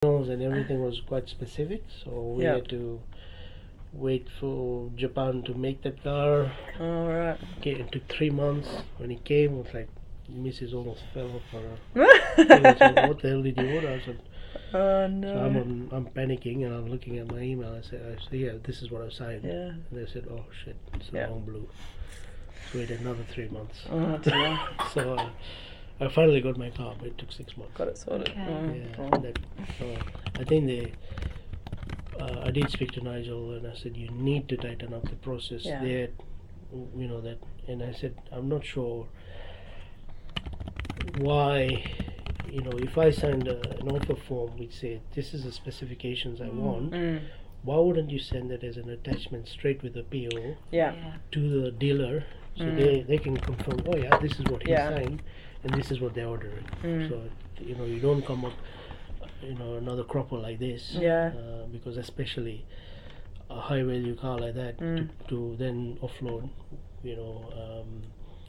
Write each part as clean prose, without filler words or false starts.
and everything was quite specific, so we had to wait for Japan to make that car. Oh, right. It took 3 months. When it came, it was like Mrs. almost fell off her. She was like, what the hell did you order? I said, oh no. so I'm panicking and I'm looking at my email. I said, yeah, this is what I signed. Yeah. And they said, oh shit, it's the wrong blue. So waited another 3 months. Oh dear. So I finally got my car, but it took 6 months. Got it sorted. Okay. Yeah, I think I did speak to Nigel and I said, you need to tighten up the process there, you know that. And I said, I'm not sure why, you know, if I signed an offer form which said this is the specifications I want, why wouldn't you send it as an attachment straight with the PO to the dealer, so they can confirm, oh yeah, this is what he signed and this is what they're ordering. So you know, you don't come up, you know, another cropper like this, because especially a high value car like that to then offload, you know,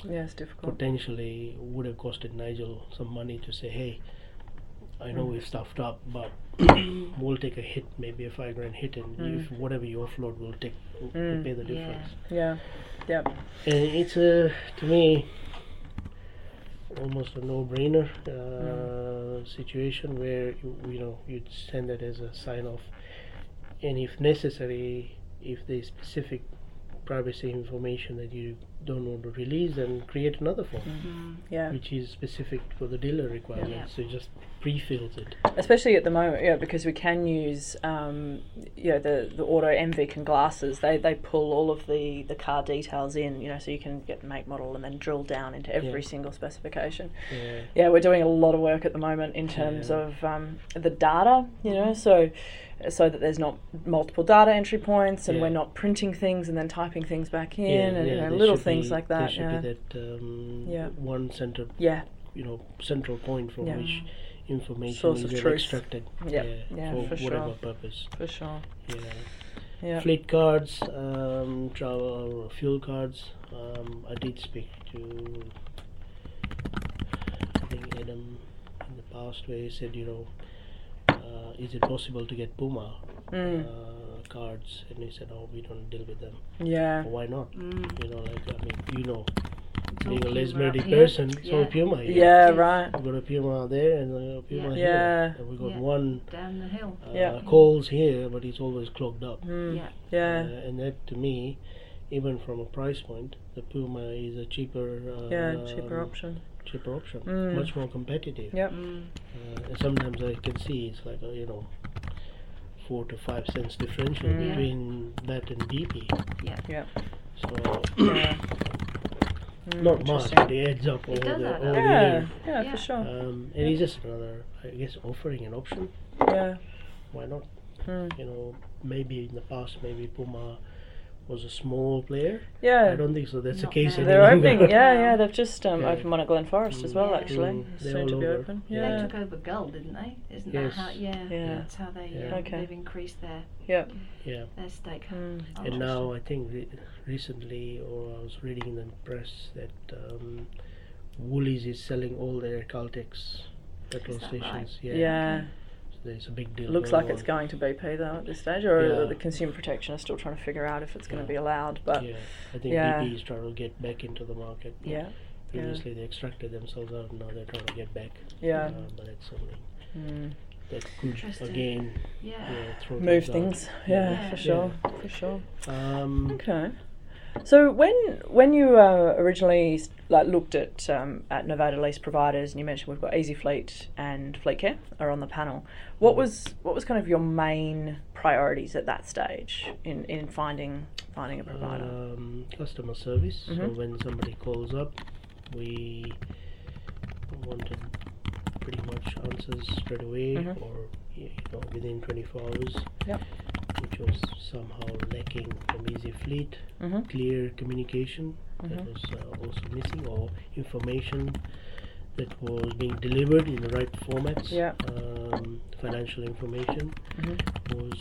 it's difficult. Potentially would have costed Nigel some money to say, hey, I know we've stuffed up, but we'll take a hit, maybe a $5,000 hit, and if whatever you offload will pay the difference. And it's to me almost a no-brainer situation where you know, you'd send it as a sign-off, and if necessary, if there's specific privacy information that you don't want to release, then create another form which is specific for the dealer requirements. So just pre-fills it, especially at the moment, because we can use the auto MV glasses. They pull all of the car details in, you know, so you can get the make, model, and then drill down into every single specification. We're doing a lot of work at the moment in terms of the data, you know, so that there's not multiple data entry points, and we're not printing things and then typing things back in, and you know, little things like that. There should be that one center, you know, central point from which information source is of truth extracted for whatever purpose. For sure. Fleet cards, travel or fuel cards. I did speak to, I think, Adam in the past, where he said, you know, is it possible to get Puma cards? And he said, oh, we don't deal with them. Well, why not? You know, like, I mean, you know, being a lesbian person, it's all Puma here. Right. We've got a Puma there and a Puma here. And we've got one down the hill. Coles here, but it's always clogged up. And that, to me, even from a price point, the Puma is a cheaper option. Much more competitive. And sometimes I can see it's like you know, 4 to 5 cents differential between that and DP. So not much, but it adds up over the year. For sure. And it's just another, I guess, offering an option. Why not? You know, maybe in the past, maybe Puma was a small player. I don't think so. That's the case anymore. They're opening. They've just opened one at Glen Forest as well. Actually, soon to be open. They took over Gull, didn't they? Isn't that how? That's how they've increased their stake. And now I think recently, or I was reading in the press that Woolies is selling all their Caltex petrol stations. Right? There's a big deal. Looks like it's going to BP though at this stage, or the Consumer Protection is still trying to figure out if it's going to be allowed. But I think BP is trying to get back into the market. Previously they extracted themselves out, and now they're trying to get back. But that's something that could again move things. For sure. Okay. So when you originally looked at Nevada lease providers, and you mentioned we've got Easy Fleet and Fleet Care are on the panel, what was kind of your main priorities at that stage in finding a provider? Customer service. So when somebody calls up, we wanted pretty much answers straight away, or within 24 hours. Which was somehow lacking from Easy Fleet. Clear communication that was also missing, or information that was being delivered in the right formats. Financial information was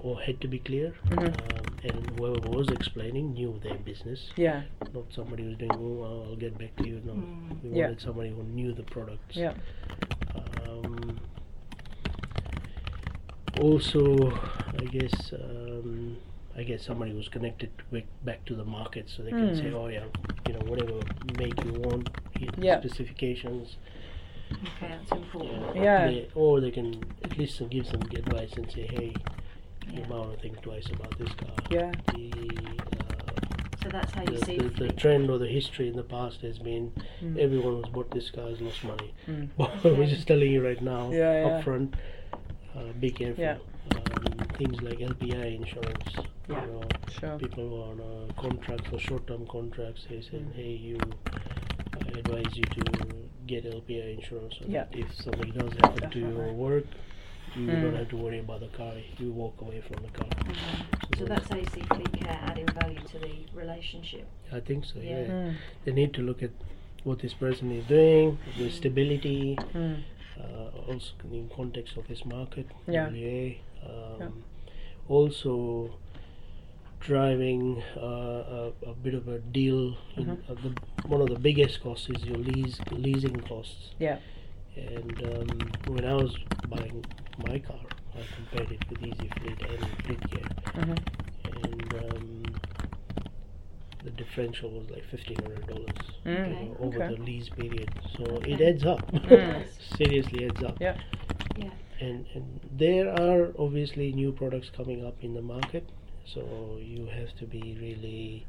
or had to be clear, and whoever was explaining knew their business. Not somebody who was doing, I'll get back to you. No, we wanted somebody who knew the products. Also, I guess somebody was connected back to the market, so they can say, oh yeah, whatever make you want, specifications. Okay, that's important. Or they can at least give some advice and say, hey, you might want to think twice about this car. So that's how you see the trend or the history in the past has been everyone who's bought this car has lost money. But we're just telling you right now, up front, be careful. Things like LPI insurance. People who are on contracts or short-term contracts, they say, hey, I advise you to get LPI insurance so that if something does happen to your work, you don't have to worry about the car. You walk away from the car. So that's how you see fleet care adding value to the relationship. I think so. They need to look at what this person is doing, the stability, also in context of this market. Also driving a bit of a deal. One of the biggest costs is your leasing costs. And when I was buying my car, I compared it with Easy Fleet and Fleet Care, and the differential was like $1,500 over the lease period. So it adds up. Seriously adds up. And there are obviously new products coming up in the market, so you have to be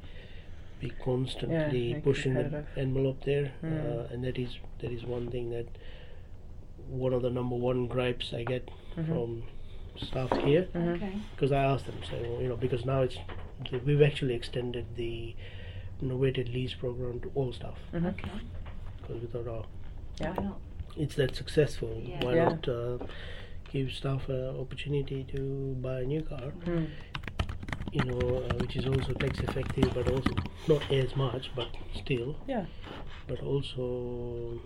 constantly pushing the envelope there, and that is one thing that one of the number one gripes I get from staff here, because I asked them, because now we've actually extended the novated lease program to all staff, because we thought, why not? It's that successful. Why not give staff an opportunity to buy a new car? Which is also tax effective, but also not as much, but still. But also,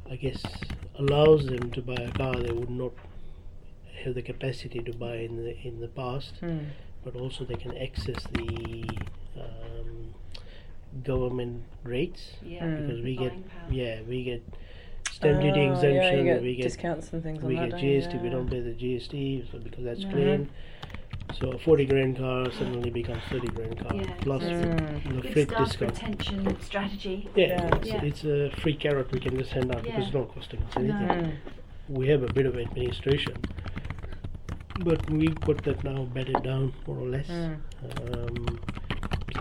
I guess allows them to buy a car they would not have the capacity to buy in the past, but also they can access the government rates, because we get stamp duty exemption, we get discounts and things. We get GST. We don't pay the GST, so because that's clean. So a 40 grand car suddenly becomes 30 grand car plus the freight discount. Retention strategy. It's a free carrot we can just hand out because it's not costing us anything. We have a bit of administration, but we got that now bedded down more or less. So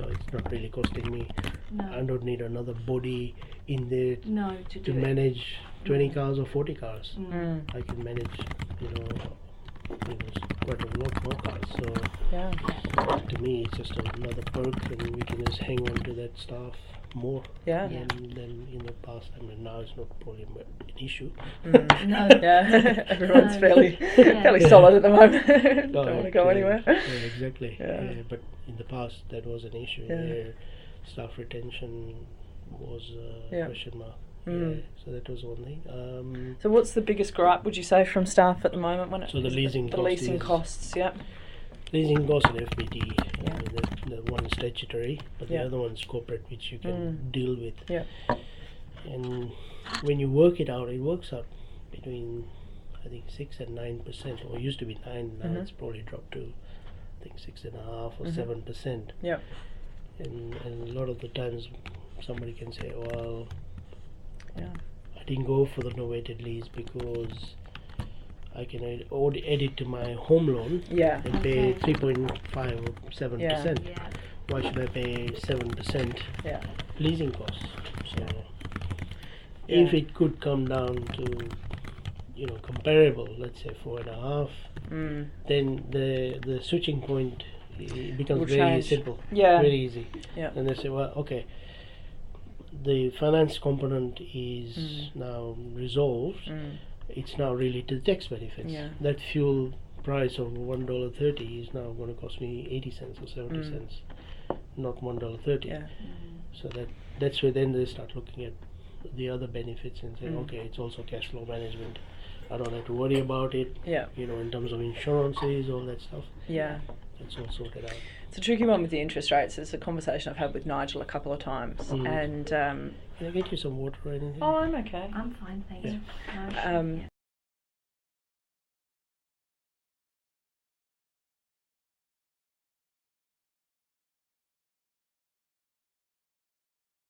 it's not really costing me. I don't need another body in there to manage 20 cars or 40 cars. I can manage, quite a lot more cars. So to me, it's just another perk, and we can just hang on to that staff more than in the past. I mean, now it's not probably an issue. Everyone's fairly solid at the moment. Don't want to go anywhere. Exactly. But in the past, that was an issue where staff retention was a question mark. So that was one thing. So what's the biggest gripe, would you say, from staff at the moment? So the leasing costs. The leasing costs, Leasing costs and FBT. The one is statutory, but the other one is corporate, which you can deal with. And when you work it out, it works out between, I think, 6 and 9%, or it used to be 9, now it's probably dropped to, I think, 6.5 or 7%. And a lot of the times somebody can say, well, I didn't go for the novated lease because I can add it to my home loan and pay 3.5 or 7%. Why should I pay 7% leasing costs? So if it could come down to comparable, let's say 4.5, then the switching point becomes very simple, very easy. And they say, well, okay, the finance component is now resolved. It's now really to the tax benefits. That fuel price of $1.30 is now going to cost me 80 cents or 70 cents, not $1.30. So that's where then they start looking at the other benefits and say, okay, it's also cash flow management. I don't have to worry about it. In terms of insurances, all that stuff. It's all sorted out. It's a tricky one with the interest rates. It's a conversation I've had with Nigel a couple of times, and can I get you some water or anything? Oh, I'm okay. I'm fine, thank you.